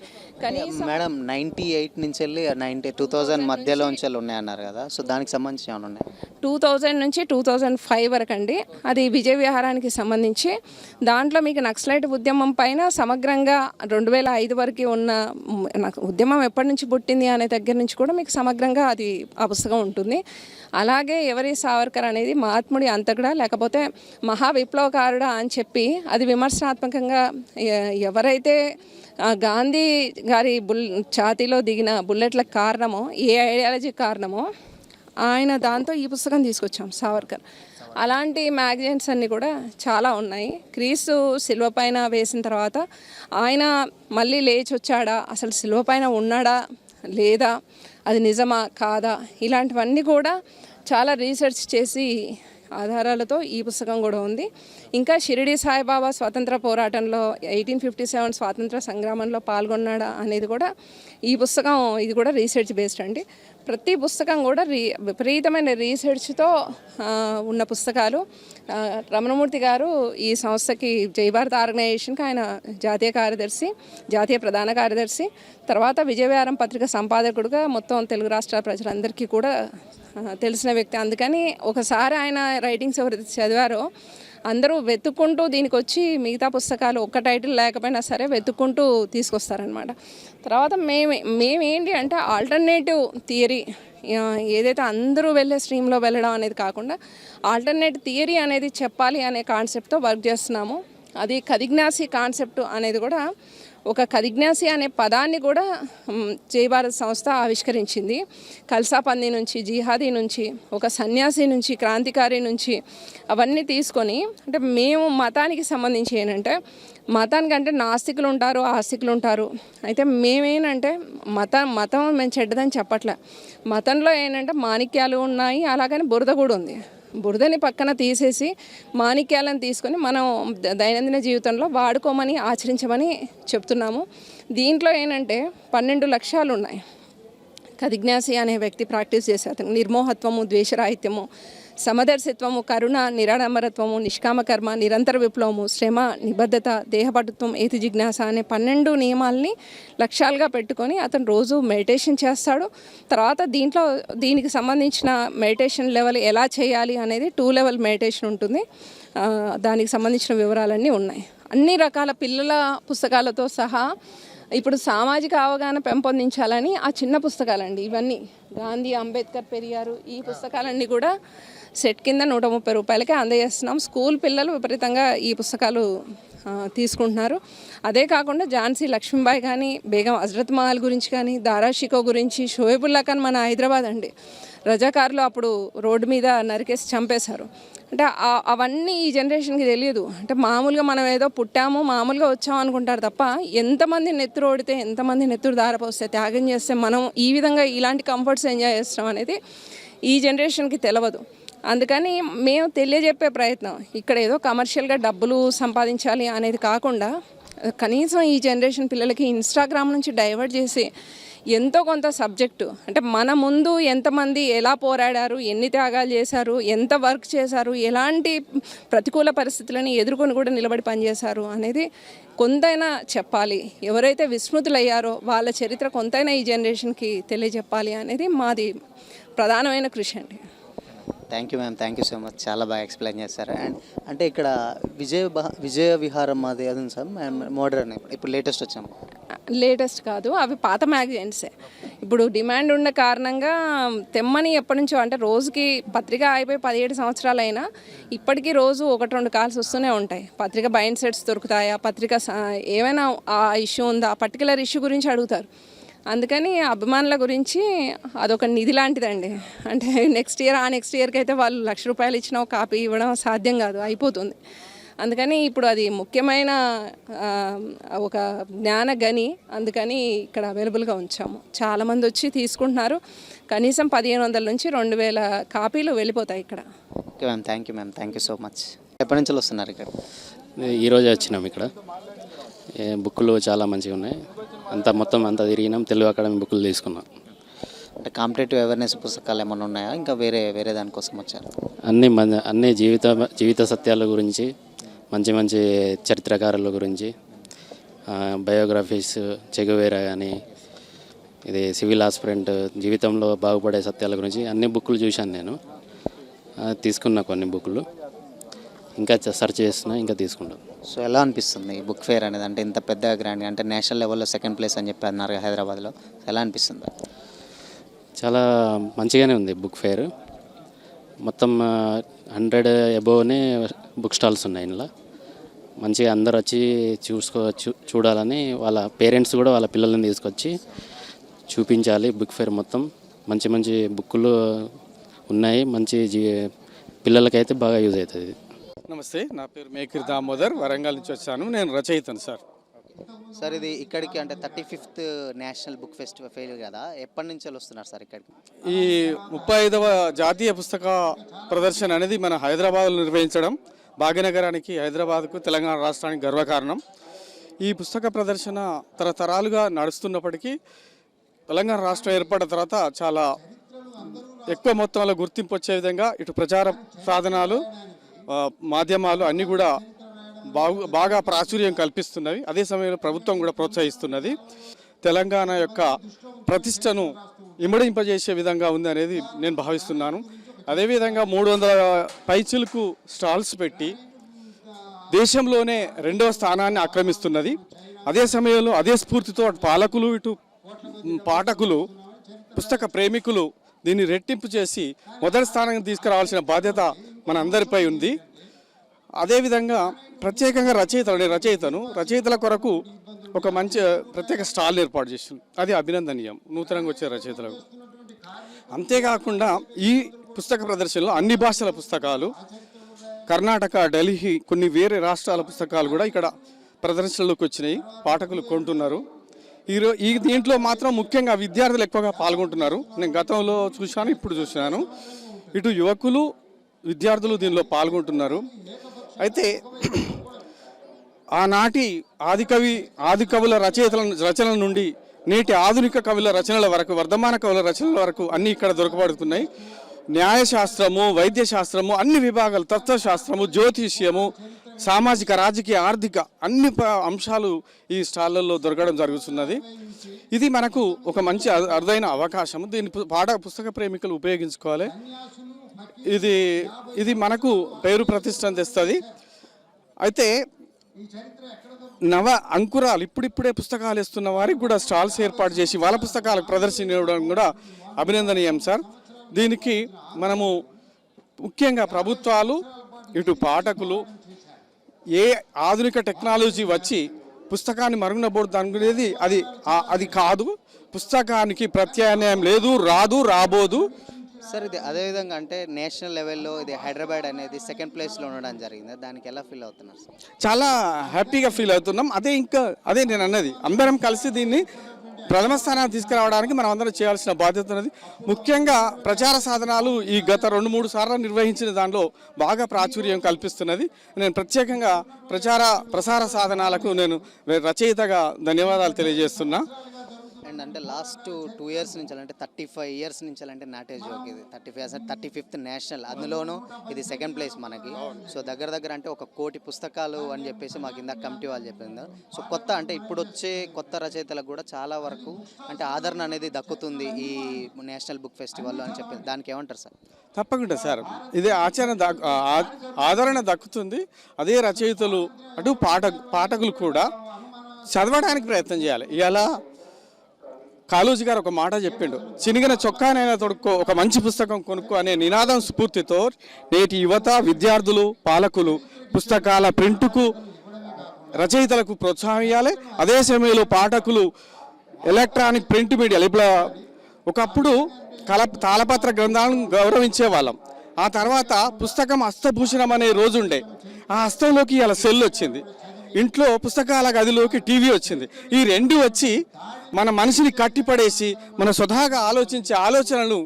కానీ మేడం 98 నుంచి వెళ్ళి 2000 మధ్యలో నుంచి ఉన్నాయి అన్నారు కదా, సో దానికి సంబంధించి ఏమైనా ఉన్నాయి? 2000 నుంచి 2005 వరకు అండి, అది విజయ విహారానికి సంబంధించి. దాంట్లో మీకు నక్సలైట్ ఉద్యమం పైన సమగ్రంగా 2005 వరకు ఉన్న ఉద్యమం ఎప్పటి నుంచి పుట్టింది అనే దగ్గర నుంచి కూడా మీకు సమగ్రంగా అది ఆ పుస్తకం ఉంటుంది. అలాగే ఎవరి సావర్కర్ అనేది మహాత్ముడి అంతకుడా లేకపోతే మహా విప్లవకారుడా అని చెప్పి అది విమర్శనాత్మకంగా ఎవరైతే గాంధీ గారి ఛాతీలో దిగిన బుల్లెట్లకు కారణమో, ఏ ఐడియాలజీ కారణమో ఆయన దాంతో ఈ పుస్తకం తీసుకొచ్చాం సావర్కర్. అలాంటి మ్యాగజైన్స్ అన్నీ కూడా చాలా ఉన్నాయి. క్రీస్తు శిలువ పైన వేసిన తర్వాత ఆయన మళ్ళీ లేచి వచ్చాడా, అసలు శిలువ పైన ఉన్నాడా లేదా, అది నిజమా కాదా, ఇలాంటివన్నీ కూడా చాలా రీసెర్చ్ చేసి ఆధారాలతో ఈ పుస్తకం కూడా ఉంది. ఇంకా షిరిడి సాయిబాబా స్వాతంత్ర పోరాటంలో 1857 స్వాతంత్ర సంగ్రామంలో పాల్గొన్నాడా అనేది కూడా ఈ పుస్తకం, ఇది కూడా రీసెర్చ్ బేస్డ్ అండి. ప్రతి పుస్తకం కూడా విపరీతమైన రీసెర్చ్తో ఉన్న పుస్తకాలు. రమణమూర్తి గారు ఈ సంస్థకి జై భారత్ ఆర్గనైజేషన్కి ఆయన జాతీయ ప్రధాన కార్యదర్శి, తర్వాత విజయవారం పత్రిక సంపాదకుడుగా మొత్తం తెలుగు రాష్ట్రాల ప్రజలందరికీ కూడా తెలిసిన వ్యక్తి. అందుకని ఒకసారి ఆయన రైటింగ్స్ ఎవరైతే చదివారో అందరూ వెతుక్కుంటూ దీనికి వచ్చి మిగతా పుస్తకాలు ఒక్క టైటిల్ లేకపోయినా సరే వెతుక్కుంటూ తీసుకొస్తారనమాట. తర్వాత మేమేంటి అంటే ఆల్టర్నేటివ్ థియరీ, ఏదైతే అందరూ వెళ్ళే స్ట్రీమ్లో వెళ్ళడం అనేది కాకుండా ఆల్టర్నేటివ్ థియరీ అనేది చెప్పాలి అనే కాన్సెప్ట్తో వర్క్ చేస్తున్నాము. అది కదిగ్నాసి కాన్సెప్ట్ అనేది కూడా, ఒక కదిగ్నాసి అనే పదాన్ని కూడా జై భారత్ సంస్థ ఆవిష్కరించింది. కల్సాపంది నుంచి, జిహాదీ నుంచి, ఒక సన్యాసి నుంచి, క్రాంతికారి నుంచి అవన్నీ తీసుకొని, అంటే మేము మతానికి సంబంధించి ఏంటంటే, మతానికి అంటే నాస్తికులు ఉంటారు, ఆస్తికులు ఉంటారు. అయితే మేమేంటంటే మతం మేము చెడ్డదని చెప్పట్లే. మతంలో ఏంటంటే మాణిక్యాలు ఉన్నాయి, అలాగని బురద కూడా ఉంది. బురదని పక్కన తీసేసి మాణిక్యాలను తీసుకొని మనం దైనందిన జీవితంలో వాడుకోమని, ఆచరించమని చెప్తున్నాము. దీంట్లో ఏంటంటే 12 లక్ష్యాలు ఉన్నాయి. కదిగ్నాసి అనే వ్యక్తి ప్రాక్టీస్ చేసే అతను నిర్మోహత్వము, ద్వేషరాహిత్యము, సమదర్శిత్వము, కరుణ, నిరాడంబరత్వము, నిష్కామకర్మ, నిరంతర విప్లవము, శ్రమ, నిబద్ధత, దేహపటుత్వం, ఏతి జిజ్ఞాస అనే 12 నియమాల్ని లక్ష్యాలుగా పెట్టుకొని అతను రోజు మెడిటేషన్ చేస్తాడు. తర్వాత దీనికి సంబంధించిన మెడిటేషన్ లెవెల్ ఎలా చేయాలి అనేది 2 లెవెల్ మెడిటేషన్ ఉంటుంది. దానికి సంబంధించిన వివరాలన్నీ ఉన్నాయి. అన్ని రకాల పిల్లల పుస్తకాలతో సహా ఇప్పుడు సామాజిక అవగాహన పెంపొందించాలని ఆ చిన్న పుస్తకాలండి ఇవన్నీ. గాంధీ, అంబేద్కర్, పెరియారు, ఈ పుస్తకాలన్నీ కూడా సెట్ కింద 130 రూపాయలకే అందజేస్తున్నాం. స్కూల్ పిల్లలు విపరీతంగా ఈ పుస్తకాలు తీసుకుంటున్నారు. అదే కాకుండా ఝాన్సీ లక్ష్మీబాయి కానీ, బేగం హజరత్ మహల్ గురించి కానీ, దారా షికో గురించి, షోయబుల్లా ఖాన్ మన హైదరాబాద్ అండి, రజాకారులు అప్పుడు రోడ్డు మీద నరికేసి చంపేశారు. అంటే అవన్నీ ఈ జనరేషన్కి తెలియదు. అంటే మామూలుగా మనం ఏదో పుట్టాము, మామూలుగా వచ్చాము అనుకుంటారు తప్ప ఎంతమంది నెత్తురు ఓడితే, ఎంతమంది నెత్తురు దారపోస్తే, త్యాగం చేస్తే మనం ఈ విధంగా ఇలాంటి కంఫర్ట్స్ ఎంజాయ్ చేస్తాం అనేది ఈ జనరేషన్కి తెలియదు. అందుకని మేము తెలియజెప్పే ప్రయత్నం, ఇక్కడ ఏదో కమర్షియల్గా డబ్బులు సంపాదించాలి అనేది కాకుండా కనీసం ఈ జనరేషన్ పిల్లలకి ఇన్స్టాగ్రామ్ నుంచి డైవర్ట్ చేసి ఎంతో కొంత సబ్జెక్టు, అంటే మన ముందు ఎంతమంది ఎలా పోరాడారు, ఎన్ని త్యాగాలు చేశారు, ఎంత వర్క్ చేశారు, ఎలాంటి ప్రతికూల పరిస్థితులను ఎదుర్కొని కూడా నిలబడి పనిచేశారు అనేది కొంతైనా చెప్పాలి. ఎవరైతే విస్మృతులయ్యారో వాళ్ళ చరిత్ర కొంతైనా ఈ జనరేషన్కి తెలియజెప్పాలి అనేది మాది ప్రధానమైన కృషి అండి. Thank you ma'am, thank you so much, చాలా బాగా ఎక్స్ప్లెయిన్ చేస్తారు. అండ్ అంటే ఇక్కడ విజయ విహారం అది ఉంది సార్, మోడర్న్ ఇప్పుడు లేటెస్ట్ వచ్చాము. లేటెస్ట్ కాదు, అవి పాత మ్యాగజైన్సే. ఇప్పుడు డిమాండ్ ఉన్న కారణంగా తెమ్మని ఎప్పటి నుంచో, అంటే రోజుకి పత్రిక అయిపోయి 17 సంవత్సరాలు అయినా ఇప్పటికీ రోజు 1-2 కాల్స్ వస్తూనే ఉంటాయి. పత్రిక బైండ్ సెట్స్ దొరుకుతాయా, పత్రిక ఏమైనా ఆ ఇష్యూ ఉందా, పర్టికులర్ ఇష్యూ గురించి అడుగుతారు. అందుకని అభిమానుల గురించి అదొక నిధి లాంటిదండి. అంటే నెక్స్ట్ ఇయర్కి అయితే వాళ్ళు ₹1,00,000 ఇచ్చిన ఒక కాపీ ఇవ్వడం సాధ్యం కాదు, అయిపోతుంది. అందుకని ఇప్పుడు అది ముఖ్యమైన ఒక జ్ఞాన గని, అందుకని ఇక్కడ అవైలబుల్గా ఉంచాము. చాలామంది వచ్చి తీసుకుంటున్నారు. కనీసం 1500 నుంచి 2000 కాపీలు వెళ్ళిపోతాయి ఇక్కడ. Okay ma'am, thank you so much. ఎప్పటి నుంచి వస్తున్నారు ఇక్కడ? ఈరోజే వచ్చినాం. ఇక్కడ బుక్కులు చాలా మంచిగా ఉన్నాయి. మొత్తం అంతా తిరిగినాం. తెలుగు అకాడమీ బుక్కులు తీసుకున్నాం. అంటే కాంపిటేటివ్ అవేర్నెస్ పుస్తకాలు ఏమైనా ఉన్నాయా, ఇంకా వేరే దానికోసం వచ్చారు? అన్ని జీవిత సత్యాల గురించి, మంచి చరిత్రకారుల గురించి, బయోగ్రఫీస్, చెగువేరా కానీ, ఇది సివిల్ ఆస్పిరెంట్ జీవితంలో బాగుపడే సత్యాల గురించి అన్ని బుక్కులు చూశాను నేను. తీసుకున్నా కొన్ని బుక్కులు, ఇంకా సెర్చ్ చేస్తున్నా, ఇంకా తీసుకుంటాను. సో ఎలా అనిపిస్తుంది ఈ బుక్ ఫేర్ అనేది? అంటే ఇంత పెద్ద గ్రాండ్, అంటే నేషనల్ లెవెల్లో 2nd ప్లేస్ అని చెప్పి అన్నారు హైదరాబాద్లో. ఎలా అనిపిస్తుంది? చాలా మంచిగానే ఉంది బుక్ ఫేర్. మొత్తం 100 అబోవ్నే బుక్ స్టాల్స్ ఉన్నాయి ఇందులో. మంచిగా అందరు వచ్చి చూడాలని వాళ్ళ పేరెంట్స్ కూడా వాళ్ళ పిల్లల్ని తీసుకొచ్చి చూపించాలి. బుక్ ఫేర్ మొత్తం మంచి బుక్కులు ఉన్నాయి. పిల్లలకైతే బాగా యూజ్ అవుతుంది. నమస్తే, నా పేరు మేకిర్ దామోదర్, వరంగల్ నుంచి వచ్చాను. నేను రచయితను సార్. సార్ ఇది ఇక్కడికి అంటే 35th national book festival fail కదా, ఎప్పటి నుంచి వస్తున్నారు సార్ ఇక్కడికి? ఈ 35వ జాతీయ పుస్తక ప్రదర్శన అనేది మన హైదరాబాద్లో నిర్వహించడం భాగ్యనగరానికి, హైదరాబాద్కు, తెలంగాణ రాష్ట్రానికి గర్వకారణం. ఈ పుస్తక ప్రదర్శన తరతరాలుగా నడుస్తున్నప్పటికీ తెలంగాణ రాష్ట్రం ఏర్పడిన తర్వాత చాలా ఎక్కువ మొత్తంలో గుర్తింపు వచ్చే విధంగా ఇటు ప్రచార సాధనాలు, మాధ్యమాలు అన్నీ కూడా బాగా ప్రాచుర్యం కల్పిస్తున్నవి. అదే సమయంలో ప్రభుత్వం కూడా ప్రోత్సహిస్తున్నది. తెలంగాణ యొక్క ప్రతిష్టను ఇమడింపజేసే విధంగా ఉంది అనేది నేను భావిస్తున్నాను. అదేవిధంగా 300 పైచిలకు స్టాల్స్ పెట్టి దేశంలోనే 2వ స్థానాన్ని ఆక్రమిస్తున్నది. అదే సమయంలో అదే స్ఫూర్తితో అటు పాలకులు, ఇటు పాఠకులు, పుస్తక ప్రేమికులు దీన్ని రెట్టింపు చేసి మొదటి స్థానానికి తీసుకురావాల్సిన బాధ్యత మన అందరిపై ఉంది. అదేవిధంగా ప్రత్యేకంగా రచయితల కొరకు ఒక మంచి ప్రత్యేక స్టాల్ ఏర్పాటు చేసింది. అది అభినందనీయం నూతనంగా వచ్చే రచయితలకు. అంతేకాకుండా ఈ పుస్తక ప్రదర్శనలో అన్ని భాషల పుస్తకాలు, కర్ణాటక, ఢిల్లీ, కొన్ని వేరే రాష్ట్రాల పుస్తకాలు కూడా ఇక్కడ ప్రదర్శనలోకి వచ్చినాయి. పాఠకులు కొంటున్నారు. ఈ దీంట్లో మాత్రం ముఖ్యంగా విద్యార్థులు ఎక్కువగా పాల్గొంటున్నారు. నేను గతంలో చూశాను, ఇప్పుడు చూశాను. ఇటు యువకులు, విద్యార్థులు దీనిలో పాల్గొంటున్నారు. అయితే ఆనాటి ఆది కవుల రచనల నుండి నేటి ఆధునిక కవుల రచనల వరకు, వర్ధమాన కవుల రచనల వరకు అన్నీ ఇక్కడ దొరకబడుతున్నాయి. న్యాయశాస్త్రము, వైద్యశాస్త్రము, అన్ని విభాగాలు, తత్వశాస్త్రము, జ్యోతిష్యము, సామాజిక, రాజకీయ, ఆర్థిక అన్ని అంశాలు ఈ స్టాళ్లలో దొరకడం జరుగుతున్నది. ఇది మనకు ఒక మంచి అరుదైన అవకాశం. దీన్ని పుస్తక ప్రేమికులు ఉపయోగించుకోవాలి. ఇది మనకు పేరు ప్రతిష్టం తెస్తుంది. అయితే నవ అంకురాలు ఇప్పుడిప్పుడే పుస్తకాలు ఇస్తున్న వారికి కూడా స్టాల్స్ ఏర్పాటు చేసి వాళ్ళ పుస్తకాలకు ప్రదర్శన ఇవ్వడం కూడా అభినందనీయం సార్. దీనికి మనము ముఖ్యంగా ప్రభుత్వాలు, ఇటు పాఠకులు, ఏ ఆధునిక టెక్నాలజీ వచ్చి పుస్తకాన్ని మరుగునబోడు అనుకునేది అది కాదు. పుస్తకానికి ప్రత్యామ్నాయం లేదు, రాబోదు సార్. ఇది అదేవిధంగా అంటే నేషనల్ లెవెల్లో ఇది హైదరాబాద్ అనేది 2nd ప్లేస్లో ఉండడం జరిగింది. దానికి ఎలా ఫీల్ అవుతున్నారు సార్? చాలా హ్యాపీగా ఫీల్ అవుతున్నాం. అదే నేను అన్నది, అందరం కలిసి దీన్ని ప్రథమ స్థానాన్ని తీసుకురావడానికి మనం అందరం చేయాల్సిన బాధ్యత ఉన్నది. ముఖ్యంగా ప్రచార సాధనాలు ఈ గత 2-3 సార్లు నిర్వహించిన దానిలో బాగా ప్రాచుర్యం కల్పిస్తున్నది. నేను ప్రత్యేకంగా ప్రసార సాధనాలకు నేను రచయితగా ధన్యవాదాలు తెలియజేస్తున్నా. అండ్ అంటే లాస్ట్ 2 years నుంచి అంటే 35 years నుంచి అంటే నాటేజ్ జోక్ ఇది 35th నేషనల్, అందులోనూ ఇది 2nd ప్లేస్ మనకి. సో దగ్గర అంటే 1 కోటి పుస్తకాలు అని చెప్పేసి మాకు ఇందాక కమిటీ వాళ్ళు చెప్పింది. సో అంటే ఇప్పుడు వచ్చే కొత్త రచయితలకు కూడా చాలా వరకు అంటే ఆదరణ అనేది దక్కుతుంది ఈ నేషనల్ బుక్ ఫెస్టివల్లో అని చెప్పింది. దానికి ఏమంటారు సార్? తప్పకుండా సార్, ఇదే ఆదరణ దక్కుతుంది. అదే రచయితలు అటు పాఠకులు కూడా చదవడానికి ప్రయత్నం చేయాలి. ఇలా కాళోజీ గారు ఒక మాట చెప్పిండు, చినిగిన చొక్కానైనా తొడుక్కో, ఒక మంచి పుస్తకం కొనుక్కో అనే నినాదం స్ఫూర్తితో నేటి యువత, విద్యార్థులు, పాలకులు పుస్తకాల ప్రింటుకు, రచయితలకు ప్రోత్సాహం ఇవ్వాలి. అదే సమయంలో పాఠకులు ఎలక్ట్రానిక్ ప్రింట్ మీడియాలు, ఇప్పుడు ఒకప్పుడు తాళపత్ర గ్రంథాలను గౌరవించే వాళ్ళం. ఆ తర్వాత పుస్తకం హస్తభూషణం అనే రోజు ఉండే, ఆ హస్తంలోకి ఇలా సెల్ వచ్చింది, ఇంట్లో పుస్తకాల గదిలోకి టీవీ వచ్చింది. ఈ రెండు వచ్చి మన మనిషిని కట్టిపడేసి మన స్వతహాగా ఆలోచించే ఆలోచనలు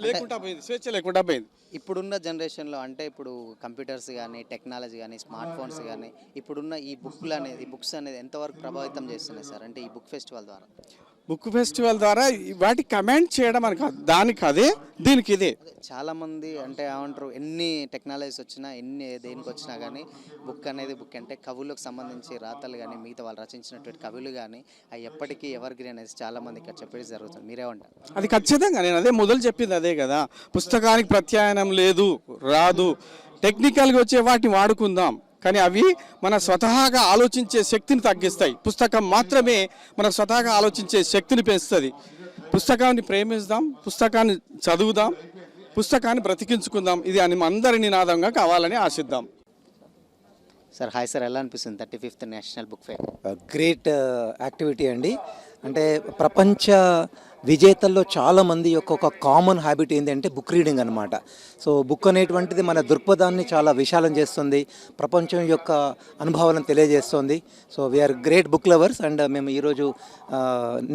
లేకుండా పోయింది, స్వేచ్ఛ లేకుండా పోయింది. ఇప్పుడున్న జనరేషన్లో అంటే ఇప్పుడు కంప్యూటర్స్ కానీ టెక్నాలజీ కానీ స్మార్ట్ ఫోన్స్ కానీ ఇప్పుడున్న ఈ బుక్స్ అనేది ఎంతవరకు ప్రభావితం చేస్తున్నాయి సార్, అంటే ఈ బుక్ ఫెస్టివల్ ద్వారా? బుక్ ఫెస్టివల్ ద్వారా వాటి కమెంట్ చేయడం అని కాదు, దానికి అదే దీనికి ఇదే. చాలామంది అంటే ఏమంటారు, ఎన్ని టెక్నాలజీస్ వచ్చినా ఎన్ని దేనికి వచ్చినా కానీ బుక్ అనేది బుక్ అంటే కవులకు సంబంధించి రాతలు కానీ మిగతా వాళ్ళు రచించినటువంటి కవులు కానీ అవి ఎప్పటికీ ఎవర్ గ్రీన్ అనేది చాలామంది ఇక్కడ చెప్పేది జరుగుతుంది. మీరేమంటారు? అది ఖచ్చితంగా నేను అదే మొదలు చెప్పింది అదే కదా, పుస్తకానికి ప్రత్యాయనం లేదు, రాదు, టెక్నికల్గా వచ్చే వాటిని వాడుకుందాం, కానీ అవి మన స్వతహాగా ఆలోచించే శక్తిని తగ్గిస్తాయి. పుస్తకం మాత్రమే మన స్వతహాగా ఆలోచించే శక్తిని పెంచుతుంది. పుస్తకాన్ని ప్రేమిస్తాం, పుస్తకాన్ని చదువుదాం, పుస్తకాన్ని బ్రతికించుకుందాం. ఇది అందరి నినాదంగా కావాలని ఆశిద్దాం. సార్ హాయ్ సార్, ఎలా అనిపిస్తుంది 35th national book fair? Great activity అండి. అంటే ప్రపంచ విజేతల్లో చాలామంది యొక్క ఒక కామన్ హ్యాబిట్ ఏంటంటే బుక్ రీడింగ్ అనమాట. సో బుక్ అనేటువంటిది మన దృక్పథాన్ని చాలా విశాలం చేస్తుంది, ప్రపంచం యొక్క అనుభవాలను తెలియజేస్తుంది. So we are great book lovers and మేము ఈరోజు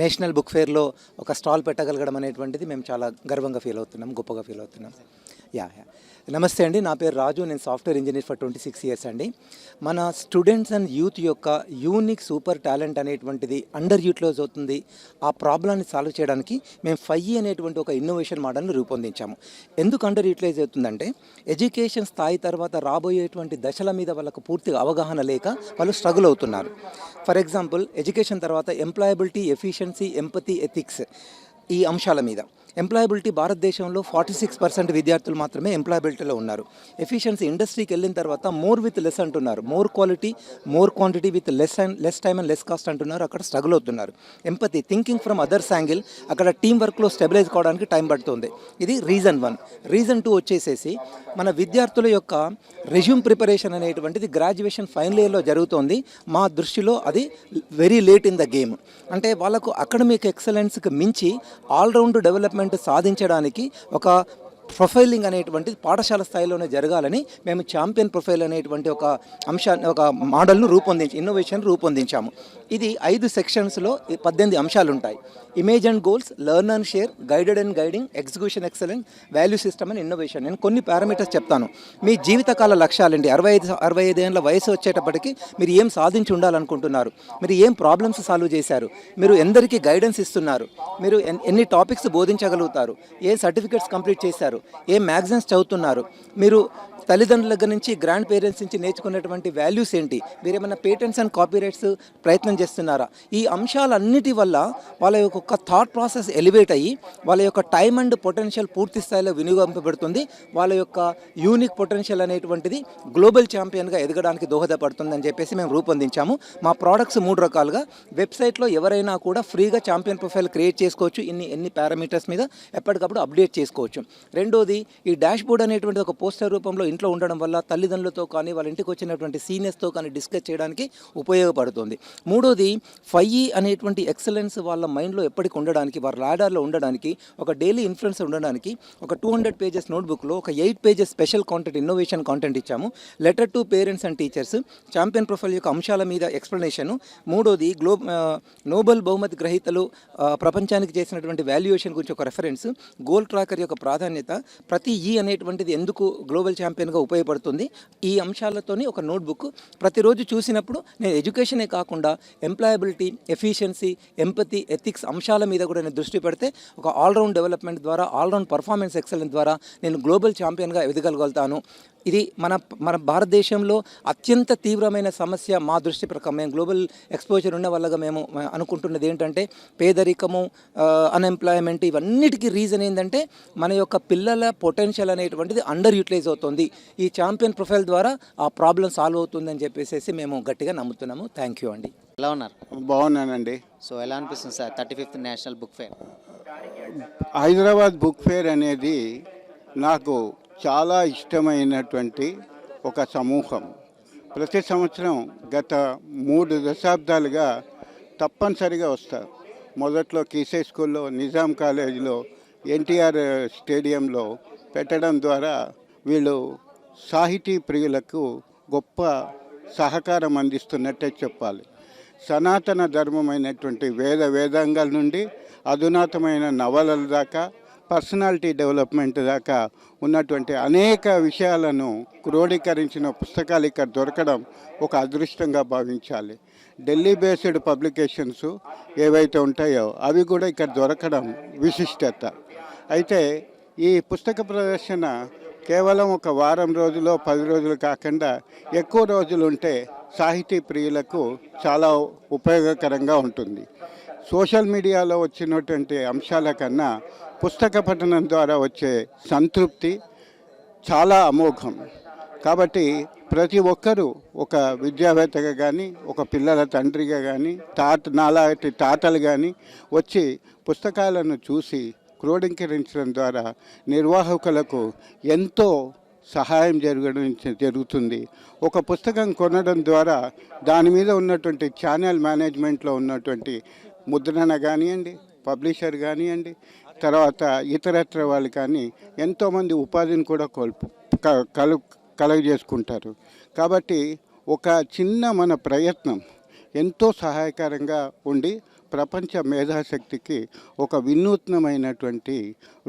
నేషనల్ బుక్ ఫేర్లో ఒక స్టాల్ పెట్టగలగడం అనేటువంటిది మేము చాలా గర్వంగా ఫీల్ అవుతున్నాం, గొప్పగా ఫీల్ అవుతున్నాం. యా నమస్తే అండి, నా పేరు రాజు, నేను సాఫ్ట్వేర్ ఇంజనీర్ ఫర్ 26 years అండి. మన స్టూడెంట్స్ అండ్ యూత్ యొక్క యూనిక్ సూపర్ టాలెంట్ అనేటువంటిది అండర్ యూటిలైజ్ అవుతుంది. ఆ ప్రాబ్లాన్ని సాల్వ్ చేయడానికి మేము 5E అనేటువంటి ఒక ఇన్నోవేషన్ మోడల్ని రూపొందించాము. ఎందుకు అండర్ యూటిలైజ్ అవుతుందంటే ఎడ్యుకేషన్ స్థాయి తర్వాత రాబోయేటువంటి దశల మీద వాళ్ళకు పూర్తిగా అవగాహన లేక వాళ్ళు స్ట్రగుల్ అవుతున్నారు. ఫర్ ఎగ్జాంపుల్ ఎడ్యుకేషన్ తర్వాత ఎంప్లాయబిలిటీ, ఎఫిషియన్సీ, ఎంపతి, ఎథిక్స్ ఈ అంశాల మీద. ఎంప్లాయబిలిటీ భారతదేశంలో 46% విద్యార్థులు మాత్రమే ఎంప్లాయబిలిటీలో ఉన్నారు. ఎఫిషియన్సీ ఇండస్ట్రీకి వెళ్ళిన తర్వాత మోర్ విత్ లెస్ అంటున్నారు, more quality more quantity with less time and less cost అంటున్నారు, అక్కడ స్ట్రగుల్ అవుతున్నారు. Empathy thinking from others angle, అక్కడ టీం వర్క్లో స్టెబిలైజ్ కావడానికి టైం పడుతుంది. ఇది రీజన్ 1. రీజన్ 2 వచ్చేసేసి మన విద్యార్థుల యొక్క రెజ్యూమ్ ప్రిపరేషన్ అనేటువంటిది గ్రాడ్యుయేషన్ ఫైనల్ ఇయర్లో జరుగుతోంది. మా దృష్టిలో అది very late in the game. అంటే వాళ్ళకు అకాడమిక్ ఎక్సలెన్స్కి మించి ఆల్రౌండ్ డెవలప్మెంట్ సాధించడానికి ఒక ప్రొఫైలింగ్ అనేటువంటిది పాఠశాల స్థాయిలోనే జరగాలని మేము ఛాంపియన్ ప్రొఫైల్ అనేటువంటి ఒక అంశాన్ని, ఒక మోడల్ను ఇన్నోవేషన్ రూపొందించాము. ఇది 5 సెక్షన్స్లో 18 అంశాలు ఉంటాయి. Image and goals, learn and share, guided and guiding, execution excellence, value system and innovation. నేను కొన్ని పారామీటర్స్ చెప్తాను. మీ జీవితకాల లక్ష్యాలండి, 65 ఏళ్ళ వయసు వచ్చేటప్పటికి మీరు ఏం సాధించి ఉండాలనుకుంటున్నారు, మీరు ఏం ప్రాబ్లమ్స్ సాల్వ్ చేశారు, మీరు ఎందరికీ గైడెన్స్ ఇస్తున్నారు, మీరు ఎన్ని టాపిక్స్ బోధించగలుగుతారు, ఏ సర్టిఫికెట్స్ కంప్లీట్ చేశారు, ఏ మ్యాగజైన్స్ చదువుతున్నారు, మీరు తల్లిదండ్రుల దగ్గర నుంచి గ్రాండ్ పేరెంట్స్ నుంచి నేర్చుకున్నటువంటి వాల్యూస్ ఏంటి, మీరేమైనా పేటెంట్స్ అండ్ కాపీరైట్స్ ప్రయత్నం చేస్తున్నారా. ఈ అంశాలన్నిటి వల్ల వాళ్ళ యొక్క థాట్ ప్రాసెస్ ఎలివేట్ అయ్యి వాళ్ళ యొక్క టైమ్ అండ్ పొటెన్షియల్ పూర్తి స్థాయిలో వినియోగింపబడుతుంది. వాళ్ళ యొక్క యూనిక్ పొటెన్షియల్ అనేటువంటిది గ్లోబల్ ఛాంపియన్గా ఎదగడానికి దోహదపడుతుందని చెప్పేసి మేము రూపొందించాము. మా ప్రోడక్ట్స్ 3 రకాలుగా. వెబ్సైట్లో ఎవరైనా కూడా ఫ్రీగా ఛాంపియన్ ప్రొఫైల్ క్రియేట్ చేసుకోవచ్చు, ఎన్ని పారామీటర్స్ మీద ఎప్పటికప్పుడు అప్డేట్ చేసుకోవచ్చు. రెండోది, ఈ డాష్ బోర్డ్ అనేటువంటి ఒక పోస్టర్ రూపంలో ఇంట్లో ఉండడం వల్ల తల్లిదండ్రులతో కానీ వాళ్ళ ఇంటికి వచ్చినటువంటి సీనియర్స్తో కానీ డిస్కస్ చేయడానికి ఉపయోగపడుతుంది. మూడోది, 5E అనేటువంటి ఎక్సలెన్స్ వాళ్ళ మైండ్లో ఎప్పటికి ఉండడానికి, వారి లాడర్లో ఉండడానికి, ఒక డైలీ ఇన్ఫ్లుయెన్స్ ఉండడానికి ఒక 200 pages నోట్బుక్లో ఒక 8 pages special content, innovation content ఇచ్చాము. Letter to parents and teachers, champion profile యొక్క అంశాల మీద ఎక్స్ప్లెనేషను. మూడోది, నోబెల్ బహుమతి గ్రహీతలు ప్రపంచానికి చేసినటువంటి వాల్యుయేషన్ గురించి ఒక రెఫరెన్స్, గోల్ ట్రాకర్ యొక్క ప్రాధాన్యత, ప్రతి E అనేటువంటిది ఎందుకు గ్లోబల్ ఛాంపియన్గా ఉపయోగపడుతుంది, ఈ అంశాలతోని ఒక నోట్బుక్. ప్రతిరోజు చూసినప్పుడు నేను ఎడ్యుకేషనే కాకుండా ఎంప్లాయబిలిటీ, ఎఫిషియన్సీ, ఎంపతి, ఎథిక్స్ అంశాల మీద కూడా నేను దృష్టి పెడితే ఒక ఆల్రౌండ్ డెవలప్మెంట్ ద్వారా, ఆల్రౌండ్ పర్ఫార్మెన్స్ ఎక్సలెన్స్ ద్వారా నేను గ్లోబల్ ఛాంపియన్గా ఎదగలుగుతాను. ఇది మన భారతదేశంలో అత్యంత తీవ్రమైన సమస్య. మా దృష్టి ప్రకారం మేము గ్లోబల్ ఎక్స్పోజర్ ఉన్న వల్లగా మేము అనుకుంటున్నది ఏంటంటే పేదరికము, అన్ఎంప్లాయ్మెంట్, ఇవన్నిటికీ రీజన్ ఏంటంటే మన యొక్క పిల్లల పొటెన్షియల్ అనేటువంటిది అండర్ యూటిలైజ్ అవుతుంది. ఈ ఛాంపియన్ ప్రొఫైల్ ద్వారా ఆ ప్రాబ్లం సాల్వ్ అవుతుందని చెప్పేసి మేము గట్టిగా నమ్ముతున్నాము. థ్యాంక్ యూ అండి. ఎలా ఉన్నారు? బాగున్నానండి. సో ఎలా అనిపిస్తుంది sir 35th national book fair? Hyderabad book fair అనేది నాకు చాలా ఇష్టమైనటువంటి ఒక సమూహం. ప్రతి సంవత్సరం గత 3 దశాబ్దాలుగా తప్పనిసరిగా వస్తారు. మొదట్లో కీసే స్కూల్లో, నిజాం కాలేజీలో ఎన్టీఆర్ స్టేడియంలో పెట్టడం ద్వారా వీళ్ళు సాహితీ ప్రియులకు గొప్ప సహకారం అందిస్తున్నట్టే చెప్పాలి. సనాతన ధర్మమైనటువంటి వేదాంగాల నుండి అధునాతమైన నవలల దాకా పర్సనాలిటీ డెవలప్మెంట్ దాకా ఉన్నటువంటి అనేక విషయాలను క్రోడీకరించిన పుస్తకాలు ఇక్కడ దొరకడం ఒక అదృష్టంగా భావించాలి. ఢిల్లీ బేస్డ్ పబ్లికేషన్స్ ఏవైతే ఉంటాయో అవి కూడా ఇక్కడ దొరకడం విశిష్టత. అయితే ఈ పుస్తక ప్రదర్శన కేవలం ఒక వారం రోజులు 10 రోజులు కాకుండా ఎక్కువ రోజులు ఉంటే సాహితీ ప్రియులకు చాలా ఉపయోగకరంగా ఉంటుంది. సోషల్ మీడియాలో వచ్చినటువంటి అంశాల కన్నా పుస్తక పఠనం ద్వారా వచ్చే సంతృప్తి చాలా అమోఘం. కాబట్టి ప్రతి ఒక్కరూ ఒక విద్యావేత్తగా కానీ ఒక పిల్లల తండ్రిగా కానీ నాలాంటి తాతలు కానీ వచ్చి పుస్తకాలను చూసి క్రోడీకరించడం ద్వారా నిర్వాహకులకు ఎంతో సహాయం జరుగుతుంది. ఒక పుస్తకం కొనడం ద్వారా దాని మీద ఉన్నటువంటి ఛానల్ మేనేజ్మెంట్లో ఉన్నటువంటి ముద్రణ కానివ్వండి, పబ్లిషర్ కానివ్వండి, తర్వాత ఇతరత్ర వాళ్ళు కానీ ఎంతోమంది ఉపాధిని కూడా కలుగజేసుకుంటారు. కాబట్టి ఒక చిన్న మన ప్రయత్నం ఎంతో సహాయకరంగా ఉండి ప్రపంచ మేధాశక్తికి ఒక వినూత్నమైనటువంటి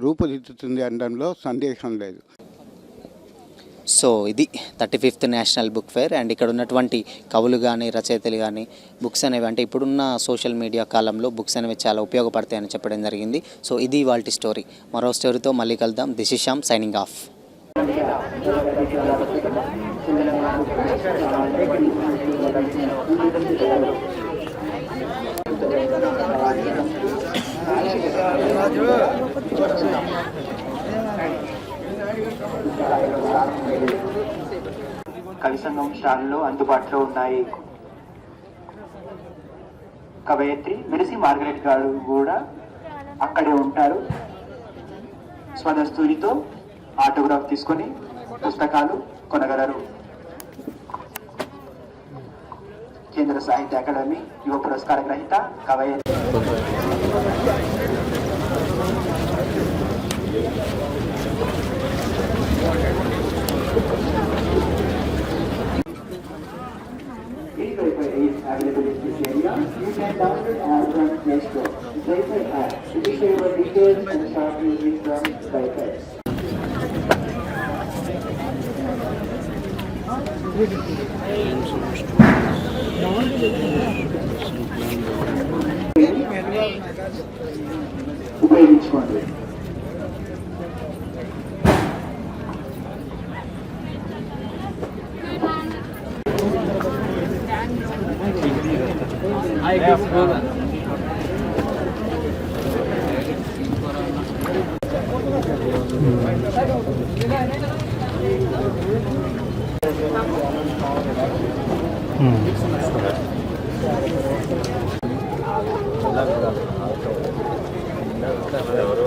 రూపుదిద్దుతుంది అనడంలో సందేహం లేదు. సో ఇది 35th national book fair. And ఇక్కడ ఉన్నటువంటి కవులు కానీ రచయితలు కానీ బుక్స్ అనేవి అంటే ఇప్పుడున్న సోషల్ మీడియా కాలంలో బుక్స్ అనేవి చాలా ఉపయోగపడతాయని చెప్పడం జరిగింది. సో ఇది వాళ్ళ స్టోరీ. మరో స్టోరీతో మళ్ళీ కలుద్దాం. This is Shyam signing off. కవి సంఘం స్టాల్లో అందుబాటులో ఉన్నాయి. కవయిత్రి మిరిసి మార్గరెట్ గారు కూడా అక్కడే ఉంటారు. స్వదస్తూరితో ఆటోగ్రాఫ్ తీసుకొని పుస్తకాలు కొనగలరు. కేంద్ర సాహిత్య అకాడమీ యువ పురస్కార గ్రహీత కవయిత్రి. Available in this area. You can download our from Play Store. Wi-Fi app. To be sure your details and start using from Wi-Fi. ఉపయోగించుకోండి. ఎవరు